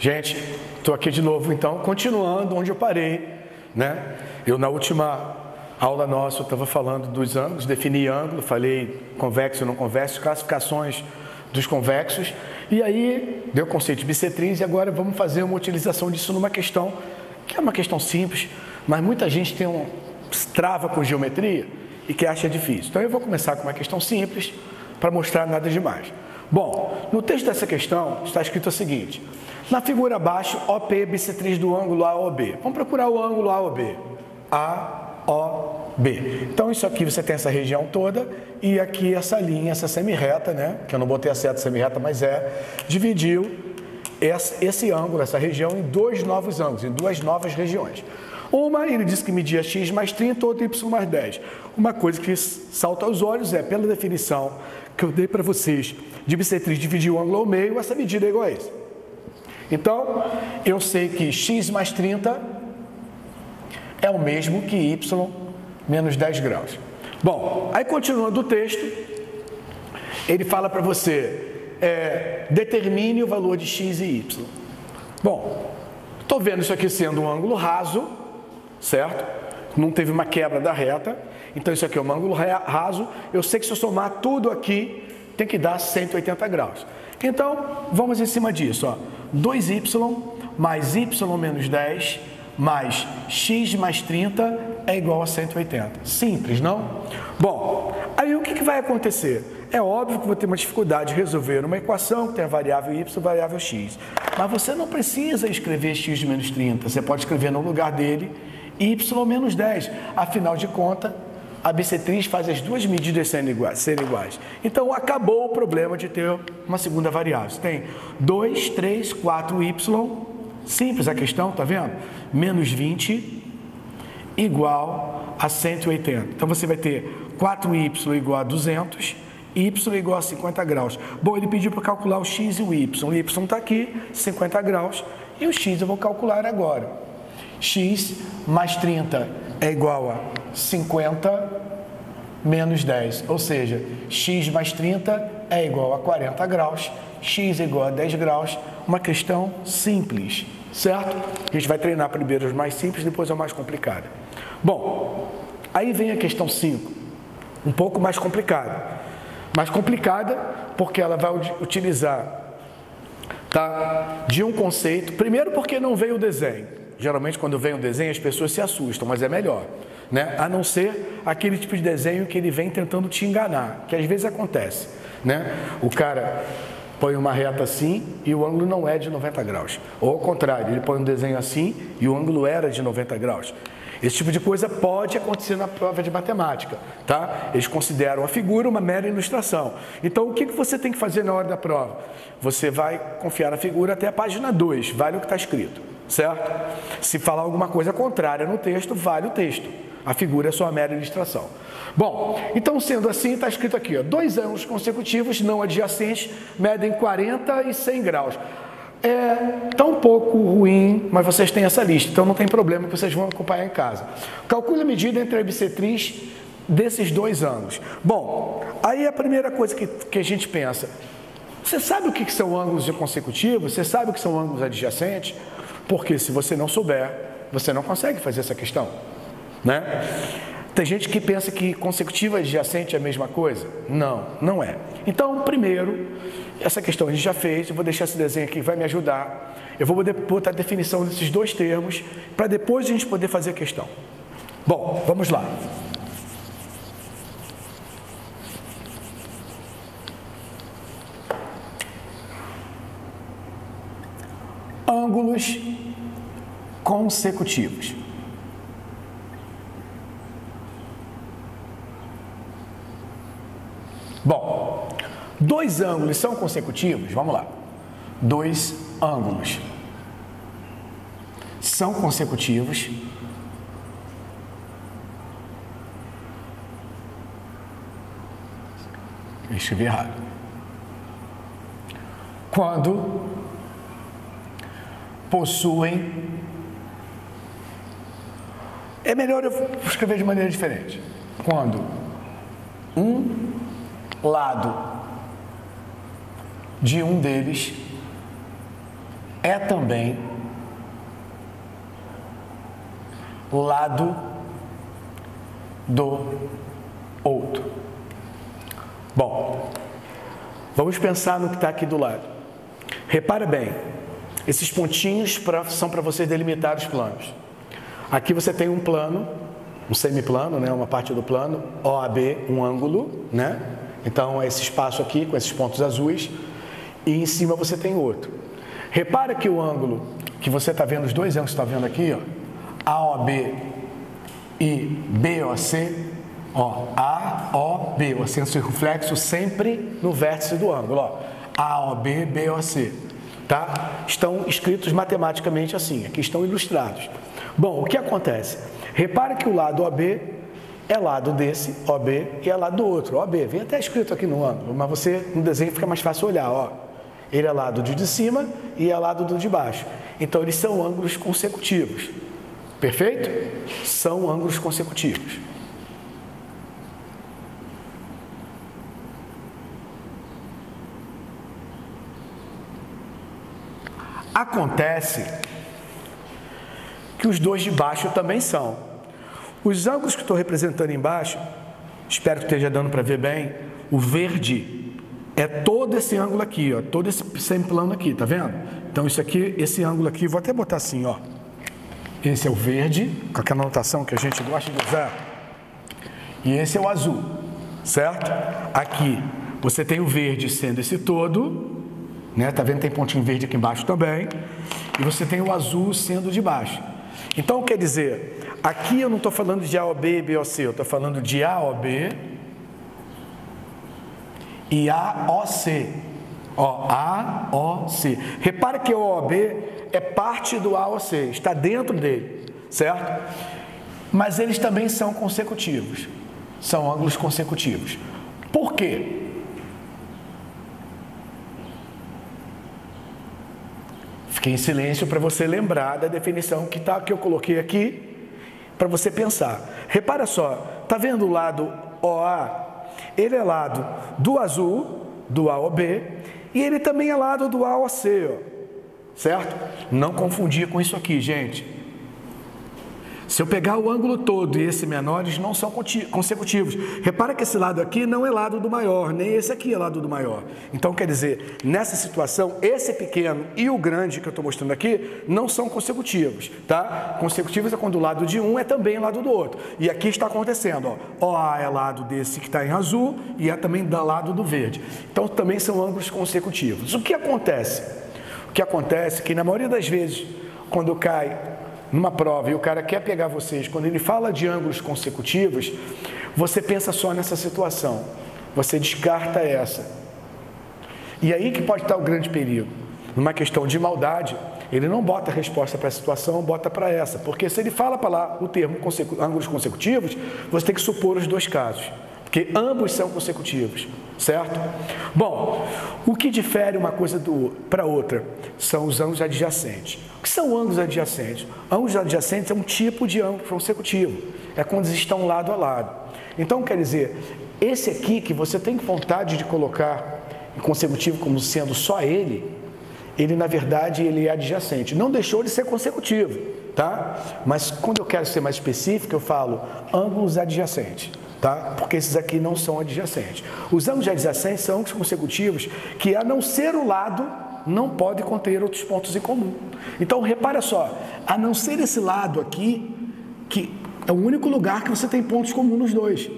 Gente, estou aqui de novo, então, continuando onde eu parei, né? Eu, na última aula nossa, eu estava falando dos ângulos, defini ângulo, falei convexo e não convexo, classificações dos convexos, e aí deu o conceito de bissetriz, e agora vamos fazer uma utilização disso numa questão, que é uma questão simples, mas muita gente trava com geometria e que acha difícil. Então eu vou começar com uma questão simples, para mostrar nada demais. Bom, no texto dessa questão está escrito o seguinte: na figura abaixo, OP bissetriz do ângulo AOB. Vamos procurar o ângulo AOB. AOB. Então, isso aqui você tem essa região toda e aqui essa linha, essa semirreta, né? Que eu não botei a seta semirreta, mas dividiu esse ângulo, essa região, em dois novos ângulos, em duas novas regiões. Uma, ele disse que media x mais 30, outra y mais 10. Uma coisa que salta aos olhos é, pela definição que eu dei para vocês de bissetriz dividir o ângulo ao meio, essa medida é igual a isso. Então, eu sei que x mais 30 é o mesmo que y menos 10 graus. Bom, aí continuando o texto, ele fala para você, determine o valor de x e y. Bom, estou vendo isso aqui sendo um ângulo raso, certo? Não teve uma quebra da reta, então isso aqui é um ângulo raso. Eu sei que se eu somar tudo aqui, tem que dar 180 graus. Então, vamos em cima disso, ó. 2y mais y menos 10 mais x mais 30 é igual a 180. Simples, não? Bom, aí o que vai acontecer? É óbvio que vou ter uma dificuldade de resolver uma equação que tem a variável y e a variável x. Mas você não precisa escrever x menos 30. Você pode escrever no lugar dele y menos 10. Afinal de contas, a bissetriz faz as duas medidas serem iguais. Então, acabou o problema de ter uma segunda variável. Você tem 2, 3, 4y, simples a questão, tá vendo? Menos 20 igual a 180. Então, você vai ter 4y igual a 200, y igual a 50 graus. Bom, ele pediu para calcular o x e o y. O y está aqui, 50 graus, e o x eu vou calcular agora. X mais 30 é igual a 50 menos 10, ou seja, x mais 30 é igual a 40 graus, x é igual a 10 graus, uma questão simples, certo? A gente vai treinar primeiro os mais simples, depois a mais complicada. Bom, aí vem a questão 5, um pouco mais complicada. Mais complicada porque ela vai utilizar, tá, de um conceito, primeiro porque não veio o desenho. Geralmente, quando vem um desenho, as pessoas se assustam, mas é melhor, né? A não ser aquele tipo de desenho que ele vem tentando te enganar, que às vezes acontece, né? O cara põe uma reta assim e o ângulo não é de 90 graus. Ou ao contrário, ele põe um desenho assim e o ângulo era de 90 graus. Esse tipo de coisa pode acontecer na prova de matemática, tá? Eles consideram a figura uma mera ilustração. Então, o que você tem que fazer na hora da prova? Você vai confiar na figura até a página 2, vale o que está escrito, certo? Se falar alguma coisa contrária no texto, vale o texto. A figura é só uma mera ilustração. Bom, então, sendo assim, está escrito aqui, ó, dois ângulos consecutivos não adjacentes medem 40 e 100 graus. Tá um pouco ruim, mas vocês têm essa lista, então não tem problema que vocês vão acompanhar em casa. Calcule a medida entre a bissetriz desses dois ângulos. Bom, aí a primeira coisa que a gente pensa, você sabe o que são ângulos consecutivos? Você sabe o que são ângulos adjacentes? Porque se você não souber, você não consegue fazer essa questão, né? Tem gente que pensa que consecutivo e adjacente é a mesma coisa. Não, não é. Então, primeiro, essa questão a gente já fez, eu vou deixar esse desenho aqui que vai me ajudar. Eu vou botar a definição desses dois termos, para depois a gente poder fazer a questão. Bom, vamos lá. Ângulos consecutivos. Bom, dois ângulos são consecutivos? Vamos lá. Dois ângulos são consecutivos eu escrevi errado. Quando possuem... É melhor eu escrever de maneira diferente. Quando um lado de um deles é também lado do outro. Bom, vamos pensar no que está aqui do lado. Repara bem, esses pontinhos são para você delimitar os planos. Aqui você tem um plano, um semiplano, né, uma parte do plano, OAB, um ângulo, né? Então, é esse espaço aqui com esses pontos azuis, e em cima você tem outro. Repara que o ângulo que você está vendo, os dois ângulos que você está vendo aqui, ó, AOB e BOC, ó, AOB, o acento circunflexo sempre no vértice do ângulo, ó, AOB, BOC, tá? Estão escritos matematicamente assim, aqui estão ilustrados. Bom, o que acontece? Repare que o lado OB é lado desse, OB, e é lado do outro, OB. Vem até escrito aqui no ângulo, mas você, no desenho, fica mais fácil olhar, ó. Ele é lado de cima e é lado do de baixo. Então, eles são ângulos consecutivos. Perfeito? São ângulos consecutivos. Acontece que os dois de baixo também são. Os ângulos que estou representando embaixo, espero que esteja dando para ver bem, o verde é todo esse ângulo aqui, ó, todo esse semiplano aqui, tá vendo? Então isso aqui, esse ângulo aqui, vou até botar assim, ó. Esse é o verde, com aquela notação que a gente gosta de usar. E esse é o azul, certo? Aqui você tem o verde sendo esse todo, né? Tá vendo? Tem pontinho verde aqui embaixo também. E você tem o azul sendo de baixo. Então, quer dizer, aqui eu não estou falando de AOB e BOC, eu estou falando de AOB e AOC. Ó, AOC. Repara que o AOB é parte do AOC, está dentro dele, certo? Mas eles também são consecutivos. São ângulos consecutivos. Por quê? Fiquei em silêncio para você lembrar da definição que eu coloquei aqui, para você pensar. Repara só, tá vendo o lado OA? Ele é lado do azul, do AOB, e ele também é lado do AOC, ó, certo? Não confundir com isso aqui, gente. Se eu pegar o ângulo todo e esse menor, eles não são consecutivos. Repara que esse lado aqui não é lado do maior, nem esse aqui é lado do maior. Então, quer dizer, nessa situação, esse pequeno e o grande que eu estou mostrando aqui não são consecutivos, tá? Consecutivos é quando o lado de um é também lado do outro. E aqui está acontecendo, ó. OA é lado desse que está em azul e é também do lado do verde. Então, também são ângulos consecutivos. O que acontece? O que acontece é que, na maioria das vezes, quando cai numa prova e o cara quer pegar vocês, quando ele fala de ângulos consecutivos, você pensa só nessa situação, você descarta essa. E aí que pode estar o grande perigo. Numa questão de maldade, ele não bota a resposta para a situação, bota para essa. Porque se ele fala para lá o termo ângulos consecutivos, você tem que supor os dois casos. Porque ambos são consecutivos, certo? Bom, o que difere uma coisa para outra são os ângulos adjacentes. O que são ângulos adjacentes? Ângulos adjacentes é um tipo de ângulo consecutivo. É quando eles estão lado a lado. Então, quer dizer, esse aqui que você tem vontade de colocar em consecutivo como sendo só ele, na verdade, ele é adjacente. Não deixou de ser consecutivo, tá? Mas quando eu quero ser mais específico, eu falo ângulos adjacentes. Tá? Porque esses aqui não são adjacentes. Os ângulos adjacentes são ângulos consecutivos que, a não ser o lado, não pode conter outros pontos em comum. Então, repara só, a não ser esse lado aqui, que é o único lugar que você tem pontos comuns nos dois.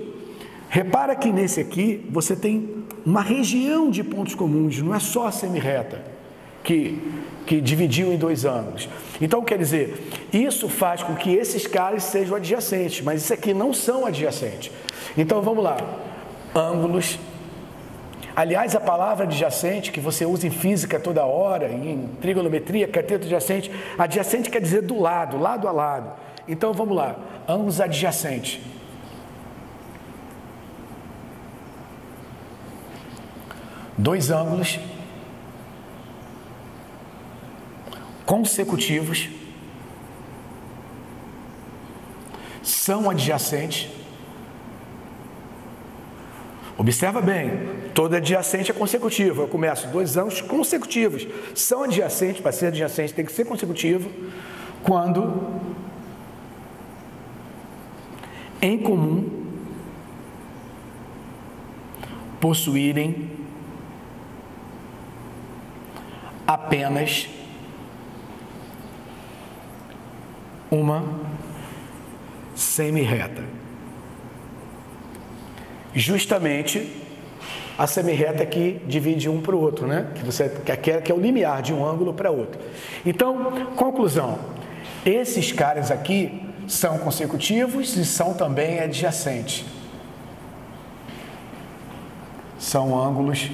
Repara que nesse aqui, você tem uma região de pontos comuns, não é só a semirreta que dividiu em dois ângulos. Então, quer dizer, isso faz com que esses caras sejam adjacentes, mas esses aqui não são adjacentes. Então, vamos lá. Ângulos. Aliás, a palavra adjacente, que você usa em física toda hora, em trigonometria, cateto adjacente, adjacente quer dizer do lado, lado a lado. Então, vamos lá. Ângulos adjacentes. Dois ângulos consecutivos são adjacentes Observa bem, todo adjacente é consecutivo. Eu começo 2 ângulos consecutivos. São adjacentes, para ser adjacente tem que ser consecutivo, quando em comum possuírem apenas uma semirreta. Justamente a semirreta que divide um para o outro, né? Que é o limiar de um ângulo para outro. Então, conclusão: esses caras aqui são consecutivos e são também adjacentes. São ângulos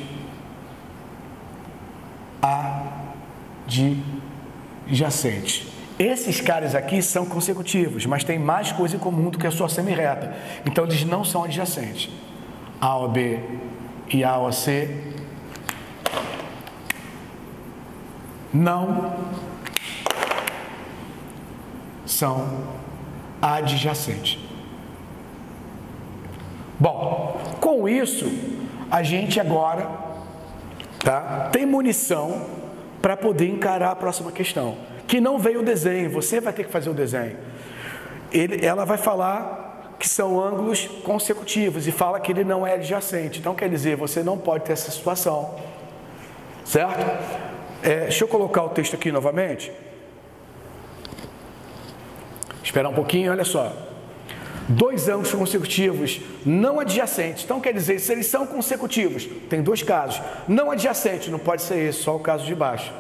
adjacentes. Esses caras aqui são consecutivos, mas tem mais coisa em comum do que a sua semirreta. Então, eles não são adjacentes. AOB e AOC não são adjacentes. Bom, com isso, a gente agora tem munição para poder encarar a próxima questão, que não veio o desenho, você vai ter que fazer o desenho. Ela vai falar que são ângulos consecutivos e fala que ele não é adjacente. Então, quer dizer, você não pode ter essa situação, certo? Deixa eu colocar o texto aqui novamente. Esperar um pouquinho, olha só. 2 ângulos consecutivos não adjacentes. Então, quer dizer, se eles são consecutivos, tem 2 casos. Não adjacentes, não pode ser esse, só o caso de baixo.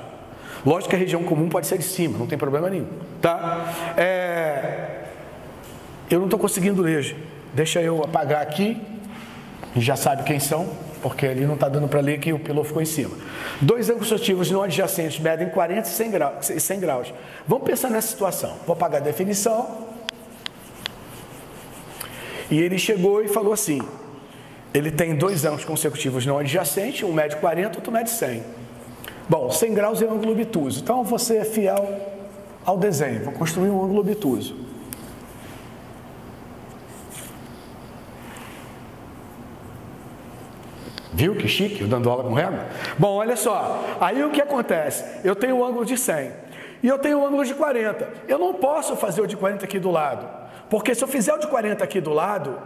Lógico que a região comum pode ser de cima, não tem problema nenhum, tá? Eu não estou conseguindo ler. Deixa eu apagar aqui. Já sabe quem são, porque ali não está dando para ler que o piloto ficou em cima. 2 ângulos consecutivos não adjacentes medem 40 e 100 graus. Vamos pensar nessa situação. Vou apagar a definição. E ele chegou e falou assim: ele tem 2 ângulos consecutivos não adjacentes, um mede 40, outro mede 100. Bom, 100 graus é um ângulo obtuso. Então, vou ser fiel ao desenho. Vou construir um ângulo obtuso. Viu que chique, eu dando aula com régua? Bom, olha só, aí o que acontece? Eu tenho um ângulo de 100 e eu tenho um ângulo de 40. Eu não posso fazer o de 40 aqui do lado, porque se eu fizer o de 40 aqui do lado,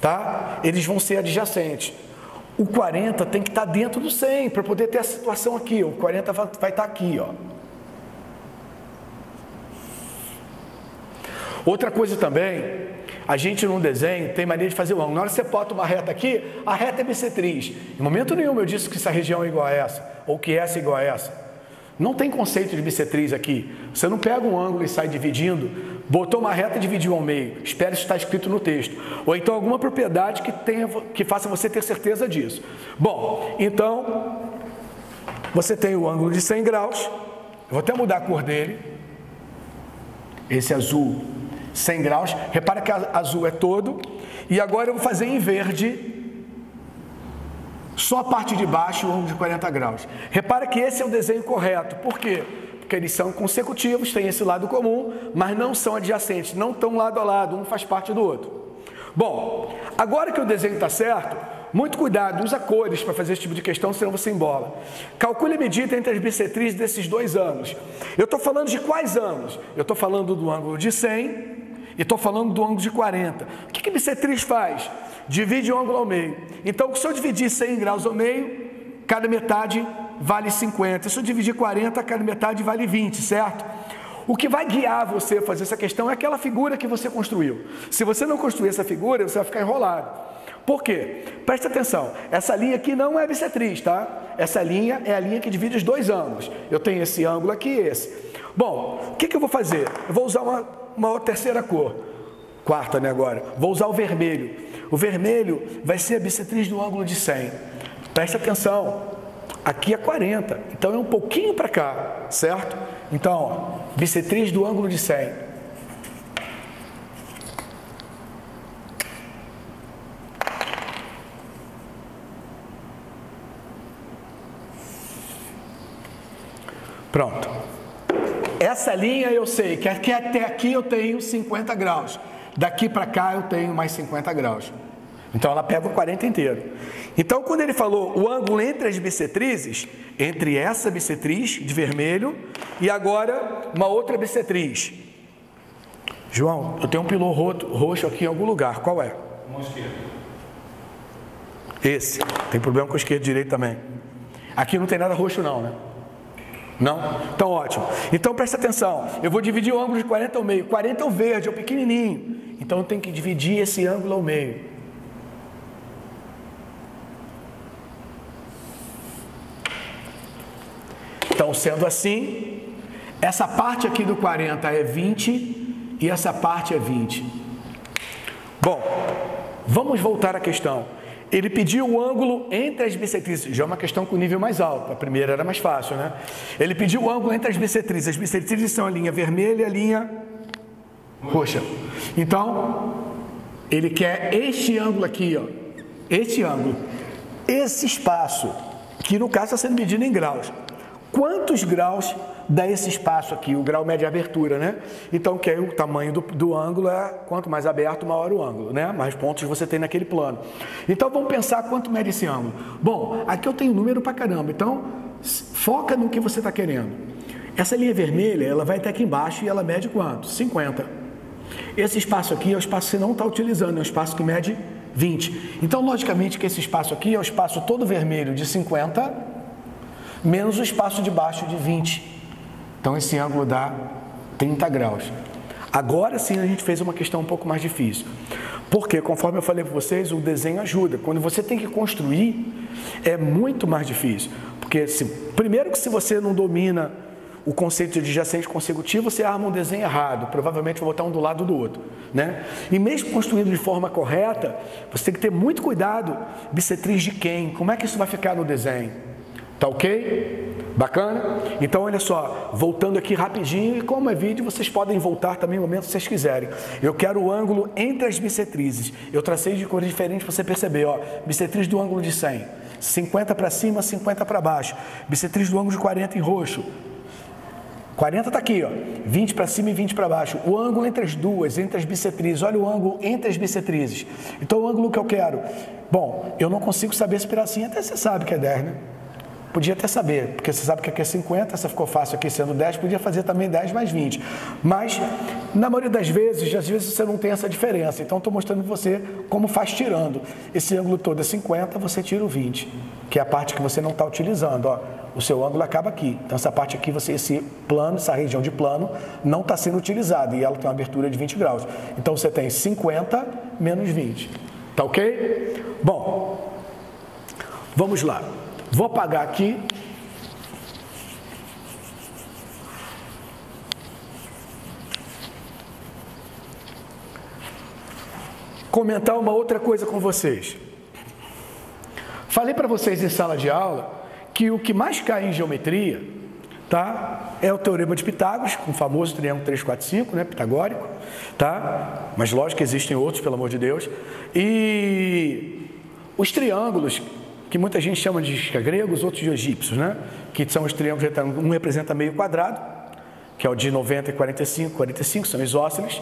tá? Eles vão ser adjacentes. O 40 tem que estar dentro do 100 para poder ter a situação aqui. O 40 vai estar aqui, ó. Outra coisa também, a gente no desenho tem mania de fazer o ângulo. Na hora que você bota uma reta aqui, a reta é bissetriz. Em momento nenhum eu disse que essa região é igual a essa, ou que essa é igual a essa. Não tem conceito de bissetriz aqui. Você não pega um ângulo e sai dividindo, botou uma reta e dividiu ao meio. Espera isso estar escrito no texto. Ou então alguma propriedade que faça você ter certeza disso. Bom, então, você tem o ângulo de 100 graus. Eu vou até mudar a cor dele. Esse azul, 100 graus. Repara que azul é todo. E agora eu vou fazer em verde só a parte de baixo, o ângulo de 40 graus. Repara que esse é o desenho correto. Por quê? Porque eles são consecutivos, têm esse lado comum, mas não são adjacentes, não estão lado a lado, um faz parte do outro. Bom, agora que o desenho está certo, muito cuidado, usa cores para fazer esse tipo de questão, senão você embola. Calcule a medida entre as bissetrizes desses 2 ângulos. Eu estou falando de quais ângulos? Eu estou falando do ângulo de 100 e estou falando do ângulo de 40. O que a bissetriz faz? Divide o ângulo ao meio. Então, se eu dividir 100 graus ao meio, cada metade vale 50. Se eu dividir 40, cada metade vale 20, certo? O que vai guiar você a fazer essa questão é aquela figura que você construiu. Se você não construir essa figura, você vai ficar enrolado. Por quê? Presta atenção, essa linha aqui não é bissetriz, tá? Essa linha é a linha que divide os 2 ângulos. Eu tenho esse ângulo aqui e esse. Bom, o que eu vou fazer? Eu vou usar uma terceira cor. Quarta, né, agora? Vou usar o vermelho. O vermelho vai ser a bissetriz do ângulo de 100. Presta atenção, aqui é 40, então é um pouquinho para cá, certo? Então, ó, bissetriz do ângulo de 100. Pronto. Essa linha eu sei que até aqui eu tenho 50 graus. Daqui para cá eu tenho mais 50 graus. Então, ela pega o 40 inteiro. Então, quando ele falou o ângulo entre as bissetrizes, entre essa bissetriz de vermelho e agora uma outra bissetriz. João, eu tenho um pilô roxo aqui em algum lugar. Qual é? Mão esquerda. Esse. Tem problema com o esquerdo e direito também. Aqui não tem nada roxo não, né? Não? Então, ótimo. Então, presta atenção. Eu vou dividir o ângulo de 40 ao meio. 40 é o verde, é o pequenininho. Então, eu tenho que dividir esse ângulo ao meio. Então, sendo assim, essa parte aqui do 40 é 20 e essa parte é 20. Bom, vamos voltar à questão. Ele pediu o ângulo entre as bissetrizes, já é uma questão com nível mais alto, a primeira era mais fácil, né? Ele pediu o ângulo entre as bissetrizes são a linha vermelha e a linha roxa. Então, ele quer este ângulo aqui, ó, este ângulo, esse espaço, que no caso está sendo medido em graus. Quantos graus dá esse espaço aqui? O grau mede a abertura, né? Então, que aí o tamanho do ângulo é, quanto mais aberto, maior o ângulo, né? Mais pontos você tem naquele plano. Então, vamos pensar quanto mede esse ângulo. Bom, aqui eu tenho número pra caramba, então, foca no que você está querendo. Essa linha vermelha, ela vai até aqui embaixo e ela mede quanto? 50. Esse espaço aqui é o espaço que você não está utilizando, é o espaço que mede 20. Então, logicamente, que esse espaço aqui é o espaço todo vermelho de 50, menos o espaço de baixo de 20. Então, esse ângulo dá 30 graus. Agora sim, a gente fez uma questão um pouco mais difícil. Porque, conforme eu falei para vocês, o desenho ajuda. Quando você tem que construir, é muito mais difícil. Porque, primeiro que se você não domina o conceito de adjacente consecutivo, você arma um desenho errado. Provavelmente vai botar um do lado do outro, né? E mesmo construindo de forma correta, você tem que ter muito cuidado. Bissetriz de quem? Como é que isso vai ficar no desenho? Tá ok? Bacana? Então, olha só, voltando aqui rapidinho, e como é vídeo, vocês podem voltar também no momento que vocês quiserem. Eu quero o ângulo entre as bissetrizes. Eu tracei de cores diferentes para você perceber, ó. Bissetriz do ângulo de 100. 50 para cima, 50 para baixo. Bissetriz do ângulo de 40 em roxo. 40 está aqui, ó. 20 para cima e 20 para baixo. O ângulo entre as duas, entre as bissetrizes. Olha o ângulo entre as bissetrizes. Então, o ângulo que eu quero. Bom, eu não consigo saber esse pedacinho, até você sabe que é 10, né? Podia até saber, porque você sabe que aqui é 50, essa ficou fácil aqui sendo 10, podia fazer também 10 mais 20. Mas, na maioria das vezes, às vezes você não tem essa diferença. Então, estou mostrando para você como faz tirando. Esse ângulo todo é 50, você tira o 20, que é a parte que você não está utilizando. Ó. O seu ângulo acaba aqui. Então, essa parte aqui, esse plano, essa região de plano, não está sendo utilizada e ela tem uma abertura de 20 graus. Então, você tem 50 menos 20. Tá ok? Bom, vamos lá. Vou apagar aqui. Comentar uma outra coisa com vocês. Falei para vocês em sala de aula que o que mais cai em geometria, tá? É o teorema de Pitágoras, com o famoso triângulo 3, 4, 5, né? Pitagórico, tá? Mas lógico que existem outros, pelo amor de Deus. E os triângulos, que muita gente chama de gregos, outros de egípcios, né? Que são os triângulos retângulos. Um representa meio quadrado, que é o de 90 e 45, 45 são isósceles,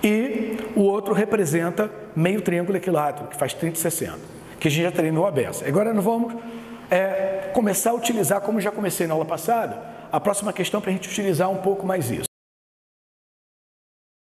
e o outro representa meio triângulo equilátero, que faz 30 e 60, que a gente já treinou a beça. Agora nós vamos começar a utilizar, como já comecei na aula passada, a próxima questão para a gente utilizar um pouco mais isso.